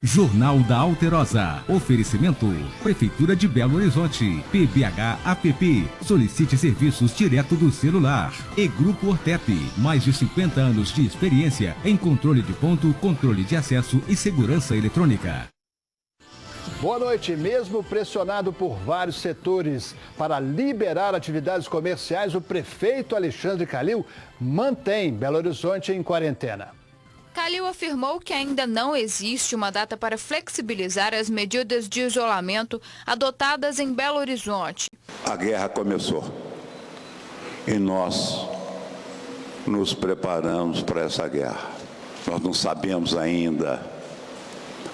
Jornal da Alterosa. Oferecimento. Prefeitura de Belo Horizonte. PBH-APP. Solicite serviços direto do celular. E Grupo Ortep. Mais de 50 anos de experiência em controle de ponto, controle de acesso e segurança eletrônica. Boa noite. Mesmo pressionado por vários setores para liberar atividades comerciais, o prefeito Alexandre Calil mantém Belo Horizonte em quarentena. Calil afirmou que ainda não existe uma data para flexibilizar as medidas de isolamento adotadas em Belo Horizonte. A guerra começou e nós nos preparamos para essa guerra. Nós não sabemos ainda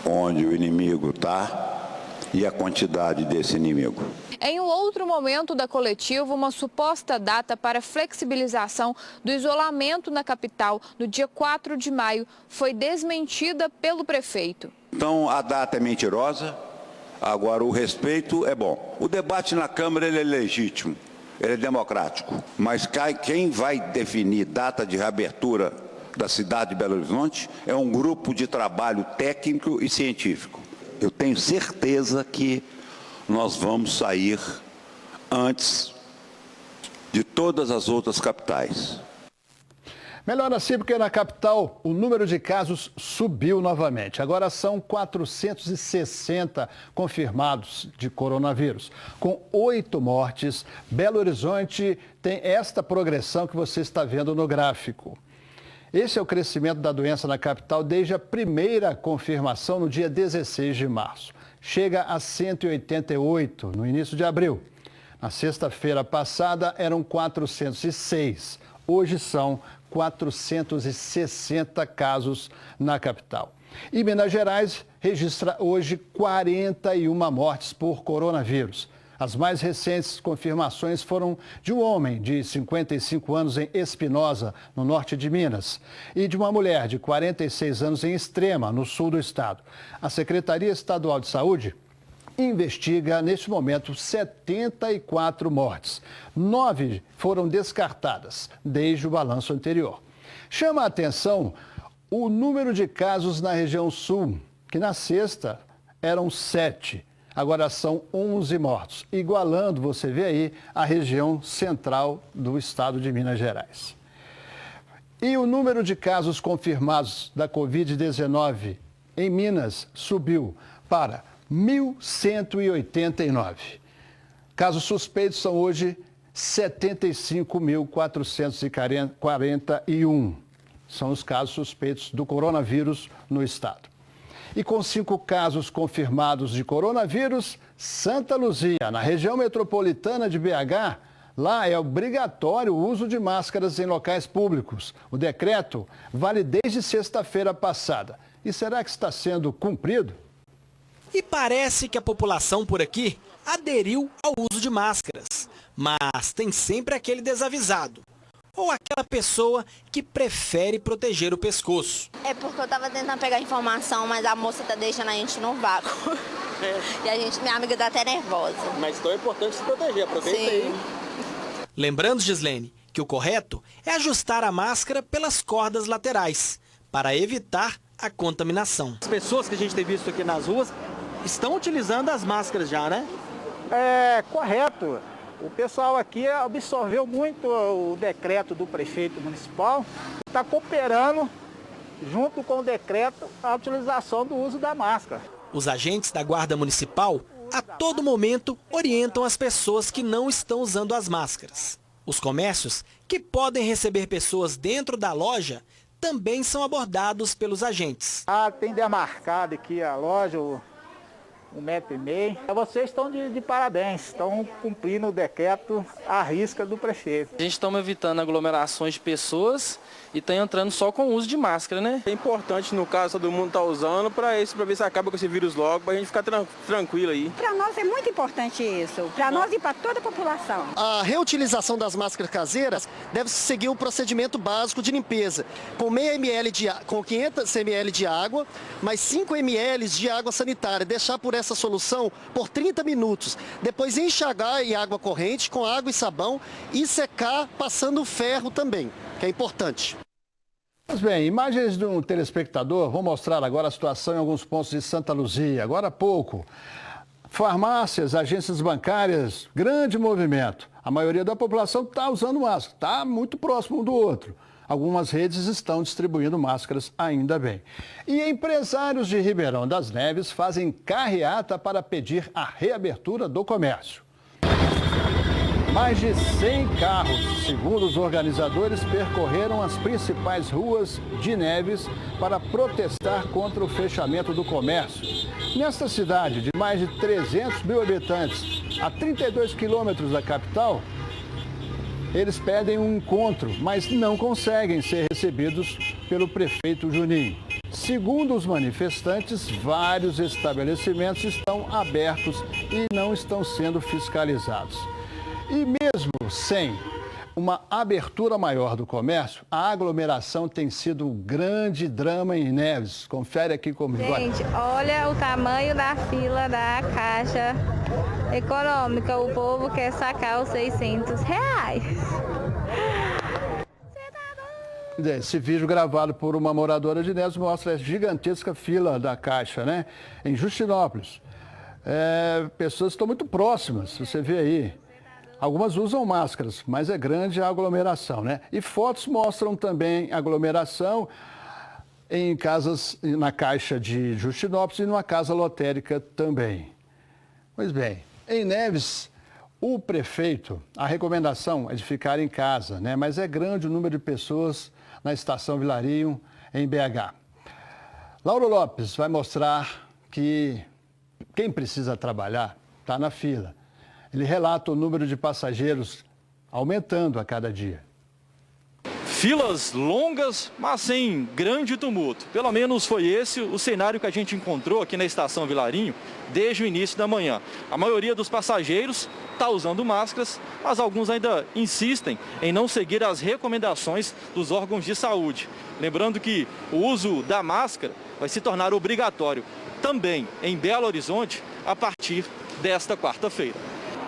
onde o inimigo está e a quantidade desse inimigo. Em um outro momento da coletiva, uma suposta data para flexibilização do isolamento na capital, no dia 4 de maio, foi desmentida pelo prefeito. Então, a data é mentirosa, agora o respeito é bom. O debate na Câmara ele é legítimo, ele é democrático, mas quem vai definir data de reabertura da cidade de Belo Horizonte é um grupo de trabalho técnico e científico. Eu tenho certeza que nós vamos sair antes de todas as outras capitais. Melhor assim, porque na capital o número de casos subiu novamente. Agora são 460 confirmados de coronavírus. Com 8 mortes, Belo Horizonte tem esta progressão que você está vendo no gráfico. Esse é o crescimento da doença na capital desde a primeira confirmação no dia 16 de março. Chega a 188 no início de abril. Na sexta-feira passada eram 406. Hoje são 460 casos na capital. E Minas Gerais registra hoje 41 mortes por coronavírus. As mais recentes confirmações foram de um homem de 55 anos em Espinosa, no norte de Minas, e de uma mulher de 46 anos em Extrema, no sul do estado. A Secretaria Estadual de Saúde investiga, neste momento, 74 mortes. 9 foram descartadas desde o balanço anterior. Chama a atenção o número de casos na região sul, que na sexta eram 7. Agora são 11 mortos, igualando, você vê aí, a região central do estado de Minas Gerais. E o número de casos confirmados da Covid-19 em Minas subiu para 1.189. Casos suspeitos são hoje 75.441. São os casos suspeitos do coronavírus no estado. E com 5 casos confirmados de coronavírus, Santa Luzia, na região metropolitana de BH, lá é obrigatório o uso de máscaras em locais públicos. O decreto vale desde sexta-feira passada. E será que está sendo cumprido? E parece que a população por aqui aderiu ao uso de máscaras. Mas tem sempre aquele desavisado. Ou aquela pessoa que prefere proteger o pescoço. É porque eu tava tentando pegar informação, mas a moça tá deixando a gente no vácuo. E minha amiga tá até nervosa. Mas então é importante se proteger, aproveita aí. Lembrando, Gislene, que o correto é ajustar a máscara pelas cordas laterais, para evitar a contaminação. As pessoas que a gente tem visto aqui nas ruas estão utilizando as máscaras já, né? É correto. O pessoal aqui absorveu muito o decreto do prefeito municipal, está cooperando, junto com o decreto, a utilização do uso da máscara. Os agentes da Guarda Municipal, a todo momento, orientam as pessoas que não estão usando as máscaras. Os comércios, que podem receber pessoas dentro da loja, também são abordados pelos agentes. Tem demarcado aqui a loja, 1,5 metro. Vocês estão de parabéns, estão cumprindo o decreto à risca do prefeito. A gente está evitando aglomerações de pessoas e está entrando só com o uso de máscara, né? É importante, no caso, todo mundo está usando para ver se acaba com esse vírus logo, para a gente ficar tranquilo aí. Para nós é muito importante isso, para nós e para toda a população. A reutilização das máscaras caseiras deve seguir um procedimento básico de limpeza, com 500 ml de água, mais 5 ml de água sanitária, deixar por essa solução por 30 minutos, depois enxagar em água corrente com água e sabão e secar passando ferro também, que é importante. Pois bem, imagens de um telespectador vão mostrar agora a situação em alguns pontos de Santa Luzia. Agora há pouco, farmácias, agências bancárias, grande movimento. A maioria da população está usando máscara, está muito próximo um do outro. Algumas redes estão distribuindo máscaras, ainda bem. E empresários de Ribeirão das Neves fazem carreata para pedir a reabertura do comércio. Mais de 100 carros, segundo os organizadores, percorreram as principais ruas de Neves para protestar contra o fechamento do comércio. Nesta cidade de mais de 300 mil habitantes, a 32 quilômetros da capital, eles pedem um encontro, mas não conseguem ser recebidos pelo prefeito Juninho. Segundo os manifestantes, vários estabelecimentos estão abertos e não estão sendo fiscalizados. E mesmo sem uma abertura maior do comércio, a aglomeração tem sido um grande drama em Neves. Confere aqui comigo. Gente, olha o tamanho da fila da Caixa Econômica. O povo quer sacar os R$600. Esse vídeo gravado por uma moradora de Neves mostra a gigantesca fila da Caixa, né? Em Justinópolis. Pessoas estão muito próximas, você vê aí. Algumas usam máscaras, mas é grande a aglomeração, né? E fotos mostram também aglomeração em casas, na Caixa de Justinópolis e numa casa lotérica também. Pois bem, em Neves, o prefeito, a recomendação é de ficar em casa, né? Mas é grande o número de pessoas na Estação Vilarinho, em BH. Lauro Lopes vai mostrar que quem precisa trabalhar está na fila. Ele relata o número de passageiros aumentando a cada dia. Filas longas, mas sem grande tumulto. Pelo menos foi esse o cenário que a gente encontrou aqui na Estação Vilarinho desde o início da manhã. A maioria dos passageiros está usando máscaras, mas alguns ainda insistem em não seguir as recomendações dos órgãos de saúde. Lembrando que o uso da máscara vai se tornar obrigatório também em Belo Horizonte a partir desta quarta-feira.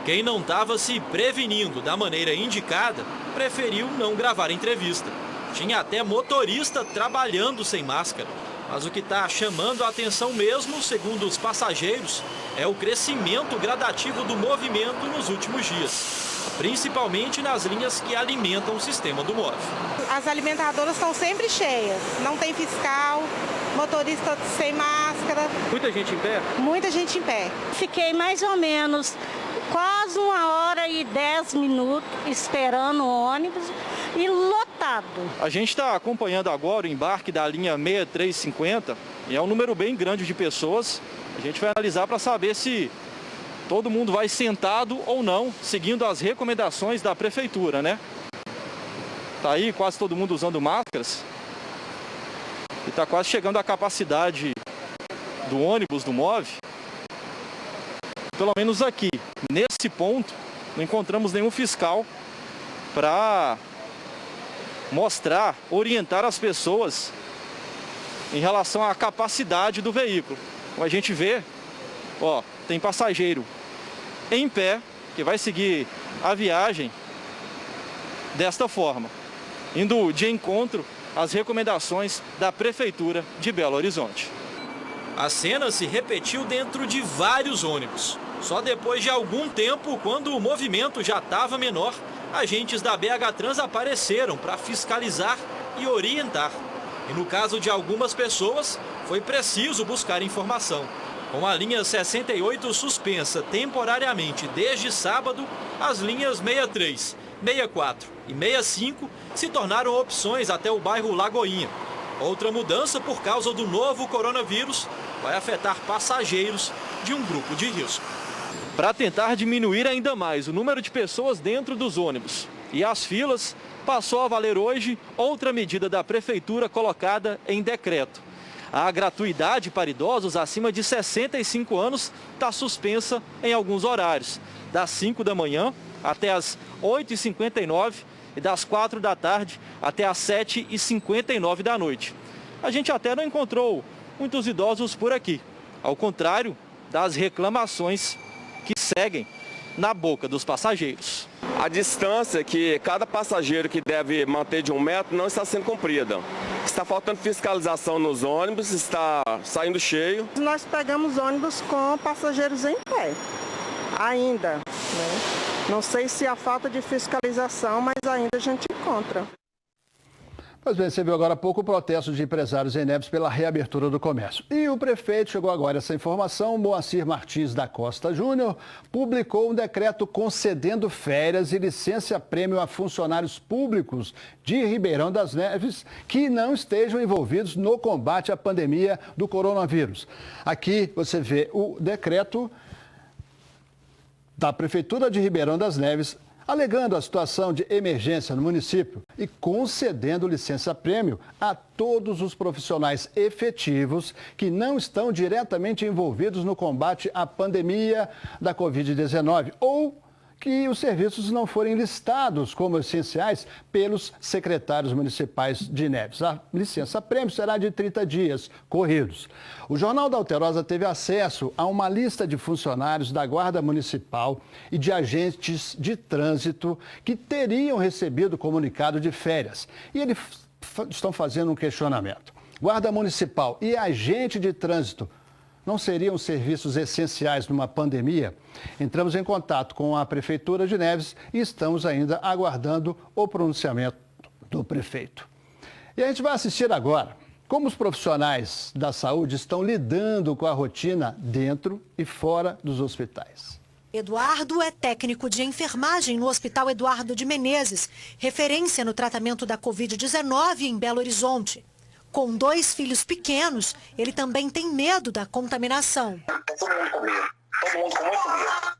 Quem não estava se prevenindo da maneira indicada, preferiu não gravar entrevista. Tinha até motorista trabalhando sem máscara. Mas o que está chamando a atenção mesmo, segundo os passageiros, é o crescimento gradativo do movimento nos últimos dias. Principalmente nas linhas que alimentam o sistema do MOVE. As alimentadoras estão sempre cheias, não tem fiscal, motorista sem máscara. Muita gente em pé? Muita gente em pé. Fiquei mais ou menos quase 1h10 esperando o ônibus e lotado. A gente está acompanhando agora o embarque da linha 6350 e é um número bem grande de pessoas. A gente vai analisar para saber se todo mundo vai sentado ou não, seguindo as recomendações da prefeitura, né? Tá aí quase todo mundo usando máscaras e está quase chegando a capacidade do ônibus, do MOVE. Pelo menos aqui, nesse ponto, não encontramos nenhum fiscal para mostrar, orientar as pessoas em relação à capacidade do veículo. Como a gente vê, ó, tem passageiro em pé que vai seguir a viagem desta forma, indo de encontro às recomendações da Prefeitura de Belo Horizonte. A cena se repetiu dentro de vários ônibus. Só depois de algum tempo, quando o movimento já estava menor, agentes da BH Trans apareceram para fiscalizar e orientar. E no caso de algumas pessoas, foi preciso buscar informação. Com a linha 68 suspensa temporariamente desde sábado, as linhas 63, 64 e 65 se tornaram opções até o bairro Lagoinha. Outra mudança por causa do novo coronavírus vai afetar passageiros de um grupo de risco. Para tentar diminuir ainda mais o número de pessoas dentro dos ônibus e as filas, passou a valer hoje outra medida da Prefeitura colocada em decreto. A gratuidade para idosos acima de 65 anos está suspensa em alguns horários, das 5 da manhã até as 8h59 e das 4 da tarde até as 7h59 da noite. A gente até não encontrou muitos idosos por aqui, ao contrário das reclamações que seguem na boca dos passageiros. a distância que cada passageiro que deve manter de 1 metro não está sendo cumprida. Está faltando fiscalização nos ônibus, está saindo cheio. Nós pegamos ônibus com passageiros em pé, ainda, né? Não sei se a falta de fiscalização, mas ainda a gente encontra. Pois bem, você viu agora há pouco o protesto de empresários em Neves pela reabertura do comércio. E o prefeito chegou agora essa informação, Moacir Martins da Costa Júnior, publicou um decreto concedendo férias e licença-prêmio a funcionários públicos de Ribeirão das Neves que não estejam envolvidos no combate à pandemia do coronavírus. Aqui você vê o decreto da Prefeitura de Ribeirão das Neves, alegando a situação de emergência no município e concedendo licença-prêmio a todos os profissionais efetivos que não estão diretamente envolvidos no combate à pandemia da Covid-19 ou que os serviços não forem listados como essenciais pelos secretários municipais de Neves. A licença-prêmio será de 30 dias corridos. O Jornal da Alterosa teve acesso a uma lista de funcionários da Guarda Municipal e de agentes de trânsito que teriam recebido comunicado de férias. E eles estão fazendo um questionamento. Guarda Municipal e agente de trânsito não seriam serviços essenciais numa pandemia? Entramos em contato com a Prefeitura de Neves e estamos ainda aguardando o pronunciamento do prefeito. E a gente vai assistir agora como os profissionais da saúde estão lidando com a rotina dentro e fora dos hospitais. Eduardo é técnico de enfermagem no Hospital Eduardo de Menezes, referência no tratamento da Covid-19 em Belo Horizonte. Com 2 filhos pequenos, ele também tem medo da contaminação. Tá todo mundo com medo, todo mundo com muito medo.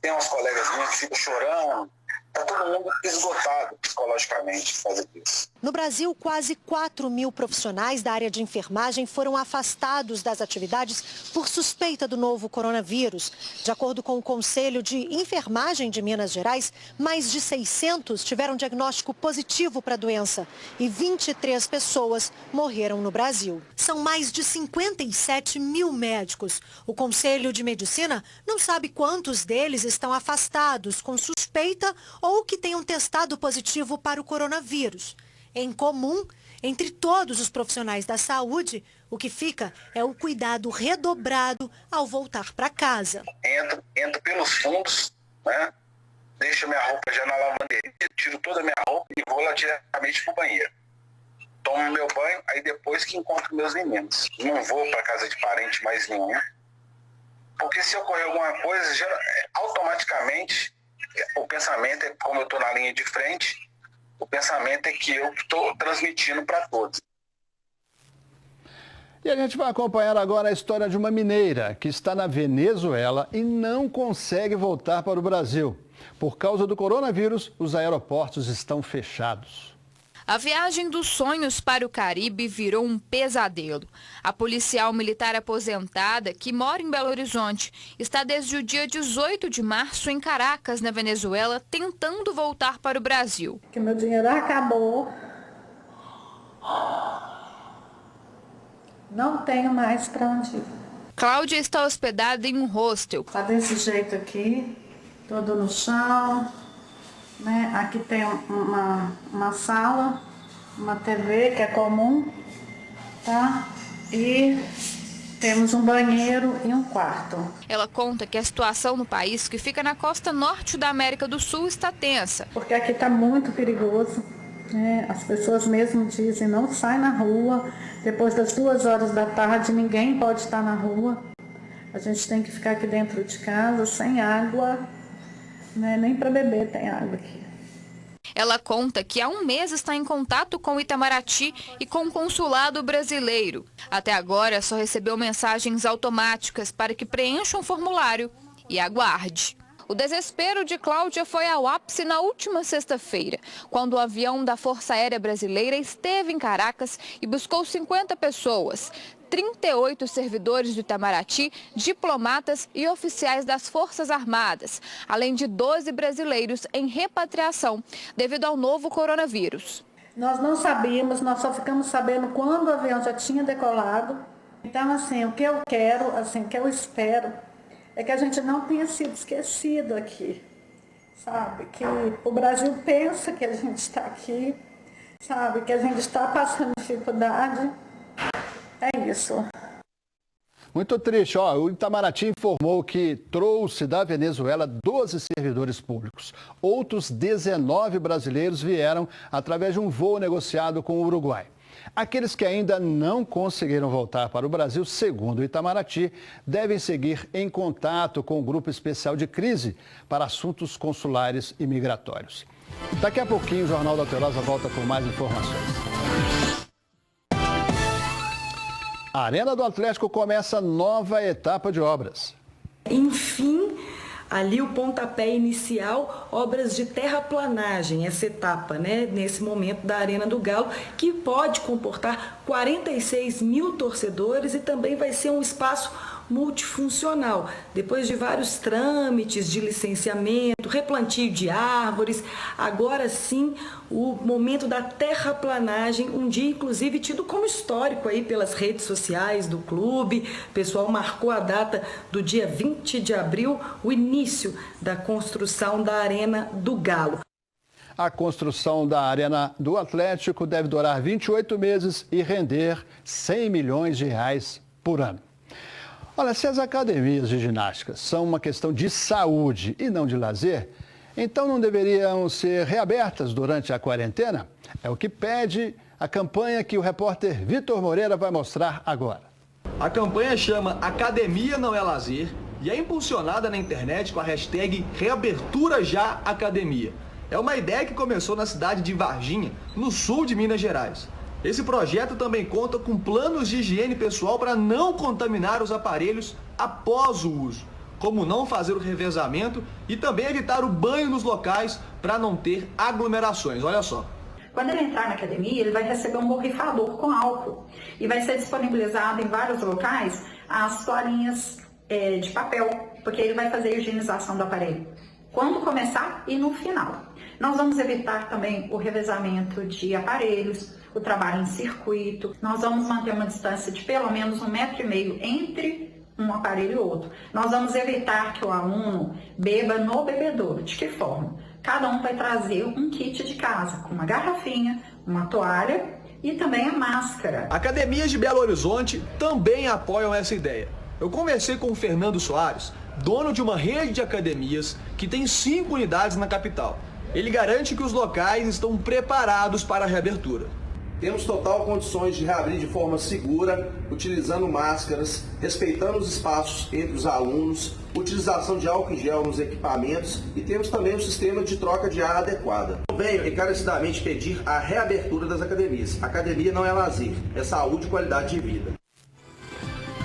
Tem umas colegas minhas que ficam chorando, tá todo mundo esgotado psicologicamente por causa disso. No Brasil, quase 4.000 profissionais da área de enfermagem foram afastados das atividades por suspeita do novo coronavírus. De acordo com o Conselho de Enfermagem de Minas Gerais, mais de 600 tiveram diagnóstico positivo para a doença e 23 pessoas morreram no Brasil. São mais de 57 mil médicos. O Conselho de Medicina não sabe quantos deles estão afastados com suspeita ou que tenham testado positivo para o coronavírus. Em comum, entre todos os profissionais da saúde, o que fica é o cuidado redobrado ao voltar para casa. Entro pelos fundos, né? Deixo minha roupa já na lavanderia, tiro toda a minha roupa e vou lá diretamente para o banheiro. Tomo meu banho, aí depois que encontro meus meninos. Não vou para casa de parente mais nenhum, porque se ocorrer alguma coisa, automaticamente o pensamento é, como eu estou na linha de frente, o pensamento é que eu estou transmitindo para todos. E a gente vai acompanhar agora a história de uma mineira que está na Venezuela e não consegue voltar para o Brasil. Por causa do coronavírus, os aeroportos estão fechados. A viagem dos sonhos para o Caribe virou um pesadelo. A policial militar aposentada, que mora em Belo Horizonte, está desde o dia 18 de março em Caracas, na Venezuela, tentando voltar para o Brasil. Que meu dinheiro acabou. Não tenho mais para onde ir. Cláudia está hospedada em um hostel. Está desse jeito aqui, todo no chão. Né? Aqui tem uma sala, uma TV que é comum, tá? E temos um banheiro e um quarto. Ela conta que a situação no país, que fica na costa norte da América do Sul, está tensa. Porque aqui está muito perigoso, né? As pessoas mesmo dizem, não sai na rua, depois das 2 horas da tarde ninguém pode estar na rua. A gente tem que ficar aqui dentro de casa, sem água. Né? Nem para beber tem água aqui. Ela conta que há um mês está em contato com o Itamaraty e com o consulado brasileiro. Até agora só recebeu mensagens automáticas para que preencha um formulário e aguarde. O desespero de Cláudia foi ao ápice na última sexta-feira, quando o avião da Força Aérea Brasileira esteve em Caracas e buscou 50 pessoas. 38 servidores do Itamaraty, diplomatas e oficiais das Forças Armadas, além de 12 brasileiros em repatriação devido ao novo coronavírus. Nós não sabíamos, nós só ficamos sabendo quando o avião já tinha decolado. Então, assim, o que eu quero, assim, o que eu espero é que a gente não tenha sido esquecido aqui. sabe? Que o Brasil pensa que a gente está aqui, sabe? Que a gente está passando dificuldade. É isso. Muito triste. O Itamaraty informou que trouxe da Venezuela 12 servidores públicos. Outros 19 brasileiros vieram através de um voo negociado com o Uruguai. Aqueles que ainda não conseguiram voltar para o Brasil, segundo o Itamaraty, devem seguir em contato com o Grupo Especial de Crise para Assuntos Consulares e Migratórios. Daqui a pouquinho o Jornal da Alterosa volta com mais informações. A Arena do Atlético começa nova etapa de obras. Enfim, ali o pontapé inicial, obras de terraplanagem, essa etapa, nesse momento da Arena do Galo, que pode comportar 46 mil torcedores e também vai ser um espaço multifuncional. Depois de vários trâmites de licenciamento, replantio de árvores, agora sim o momento da terraplanagem, um dia inclusive tido como histórico aí pelas redes sociais do clube. O pessoal marcou a data do dia 20 de abril, o início da construção da Arena do Galo. A construção da Arena do Atlético deve durar 28 meses e render 100 milhões de reais por ano. Olha, se as academias de ginástica são uma questão de saúde e não de lazer, então não deveriam ser reabertas durante a quarentena? É o que pede a campanha que o repórter Vitor Moreira vai mostrar agora. A campanha chama Academia Não é Lazer e é impulsionada na internet com a hashtag Reabertura Já Academia. É uma ideia que começou na cidade de Varginha, no sul de Minas Gerais. Esse projeto também conta com planos de higiene pessoal para não contaminar os aparelhos após o uso, como não fazer o revezamento e também evitar o banho nos locais para não ter aglomerações. Olha só. Quando ele entrar na academia, ele vai receber um borrifador com álcool e vai ser disponibilizado em vários locais as toalhinhas de papel, porque ele vai fazer a higienização do aparelho. Quando começar e no final. Nós vamos evitar também o revezamento de aparelhos, o trabalho em circuito. Nós vamos manter uma distância de pelo menos 1,5 metro entre um aparelho e outro. Nós vamos evitar que o aluno beba no bebedouro. De que forma? Cada um vai trazer um kit de casa, com uma garrafinha, uma toalha e também a máscara. Academias de Belo Horizonte também apoiam essa ideia. Eu conversei com o Fernando Soares, dono de uma rede de academias que tem 5 unidades na capital. Ele garante que os locais estão preparados para a reabertura. Temos total condições de reabrir de forma segura, utilizando máscaras, respeitando os espaços entre os alunos, utilização de álcool em gel nos equipamentos e temos também um sistema de troca de ar adequada. Venho encarecidamente pedir a reabertura das academias. A academia não é lazer, é saúde e qualidade de vida.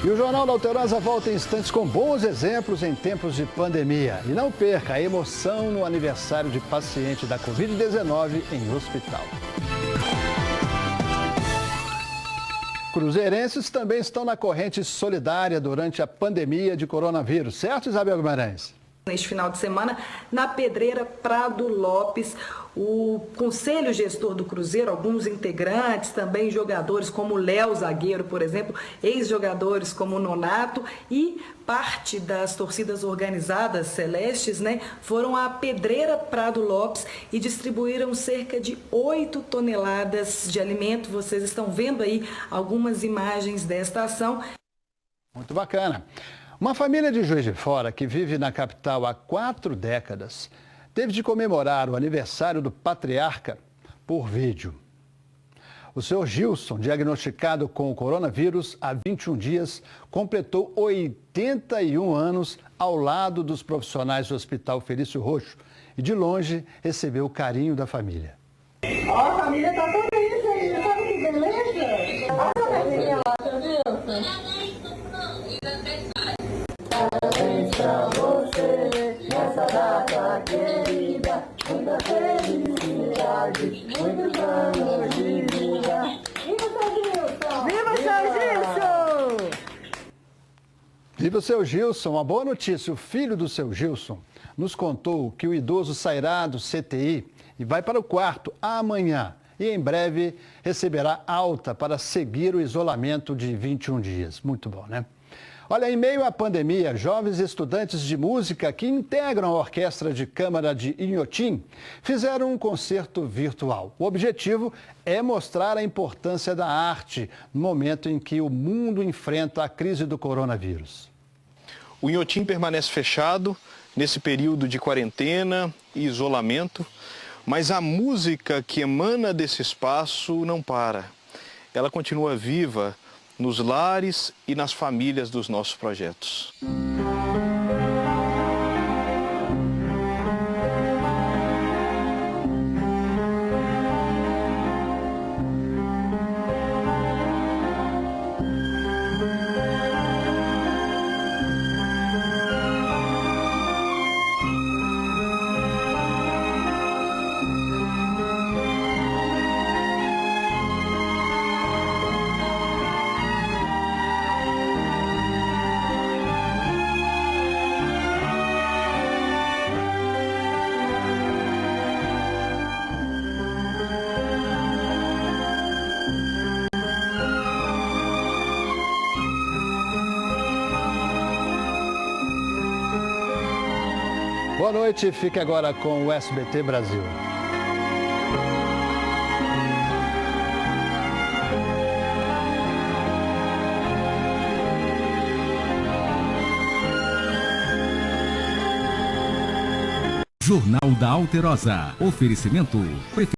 E o Jornal da Alterosa volta em instantes com bons exemplos em tempos de pandemia. E não perca a emoção no aniversário de paciente da Covid-19 em hospital. Cruzeirenses também estão na corrente solidária durante a pandemia de coronavírus, certo, Isabel Guimarães? Neste final de semana, na Pedreira Prado Lopes, o Conselho Gestor do Cruzeiro, alguns integrantes, também jogadores como o Léo Zagueiro, por exemplo, ex-jogadores como o Nonato e parte das torcidas organizadas celestes, foram à Pedreira Prado Lopes e distribuíram cerca de 8 toneladas de alimento. Vocês estão vendo aí algumas imagens desta ação. Muito bacana. Uma família de Juiz de Fora, que vive na capital há 4 décadas, teve de comemorar o aniversário do patriarca por vídeo. O senhor Gilson, diagnosticado com o coronavírus há 21 dias, completou 81 anos ao lado dos profissionais do Hospital Felício Roxo e, de longe, recebeu o carinho da família. Ó, a família tá feliz aí, sabe que beleza? Olha a família lá, seu Gilson. Parabéns pra você, nessa data querida, muita felicidade, muitos anos de vida. Viva o seu Gilson! Viva o seu Gilson! Viva o seu Gilson! Uma boa notícia, o filho do seu Gilson nos contou que o idoso sairá do CTI e vai para o quarto amanhã e em breve receberá alta para seguir o isolamento de 21 dias. Muito bom, né? Olha, em meio à pandemia, jovens estudantes de música que integram a Orquestra de Câmara de Inhotim fizeram um concerto virtual. O objetivo é mostrar a importância da arte no momento em que o mundo enfrenta a crise do coronavírus. O Inhotim permanece fechado nesse período de quarentena e isolamento, mas a música que emana desse espaço não para. Ela continua viva nos lares e nas famílias dos nossos projetos. Boa noite, fique agora com o SBT Brasil. Jornal da Alterosa. Oferecimento